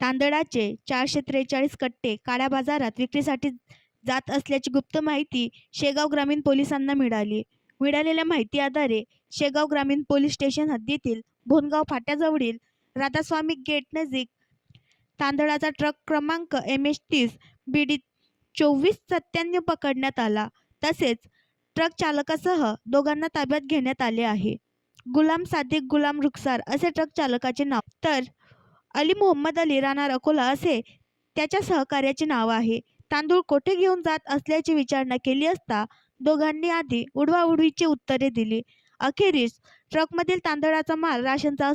तांदळाचे 443 कट्टे काळ्या बाजारात विक्रीसाठी जात असल्याची गुप्त माहिती शेगाव ग्रामीण पोलिसांना मिळाली. मिळालेल्या माहिती आधारे शेगाव ग्रामीण पोलीस स्टेशन हद्दीतील भोनगाव फाट्याजवळील राधास्वामी गेट नजीक तांदळाचा ट्रक क्रमांक MS-30 BD 2497 पकडण्यात आला. तसेच ट्रक चालकासह दोघांना ताब्यात घेण्यात आले आहे. गुलाम सादिक गुलाम रुखसार असे ट्रक चालकाचे नाव, तर अली मोहम्मद अली राहणार अकोला असे त्याच्या सहकार्याचे नाव आहे. तांदूळ कोठे घेऊन जात असल्याची विचारणा केली असता दोघांनी आधी उडवाउडवीची उत्तरे दिली. अखेरीस ट्रकमधील तांदळाचा माल राशनचा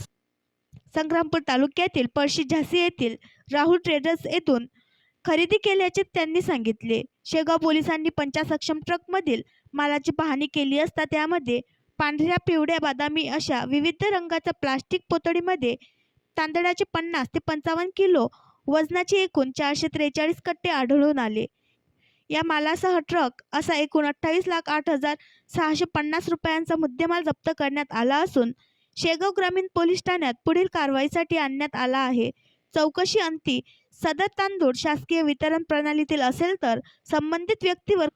संग्रामपूर तालुक्यातील पळशी झाशी येथील राहुल ट्रेडर्स येथून खरेदी केल्याचे त्यांनी सांगितले. शेगाव पोलिसांनी पंचासक्षम ट्रकमधील मालाची पाहणी केली असता त्यामध्ये पांढऱ्या, पिवळ्या, बदामी अशा विविध रंगाच्या प्लास्टिक पोतडीमध्ये तांदळाचे 50 ते 55 किलो वजनाचे एकूण 443 कट्टे आढळून आले. या मालासह ट्रक असा एकूण 28,08,650 रुपयांचा मुद्देमाल जप्त करण्यात आला असून शेगाव ग्रामीण पोलीस ठाण्यात पुढील कारवाईसाठी आणण्यात आला आहे. चौकशी अंती सदर तांदूळ शासकीय वितरण प्रणालीतील असेल तर संबंधित व्यक्तीवर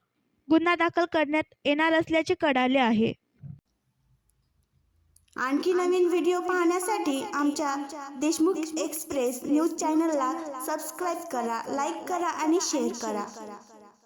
गुन्हा दाखल करण्यात येणार असल्याचे कळाले आहे. आणखी नवीन व्हिडिओ पाहण्यासाठी आमच्या देशमुख एक्सप्रेस न्यूज चॅनलला सबस्क्राईब करा, लाईक करा आणि शेअर करा.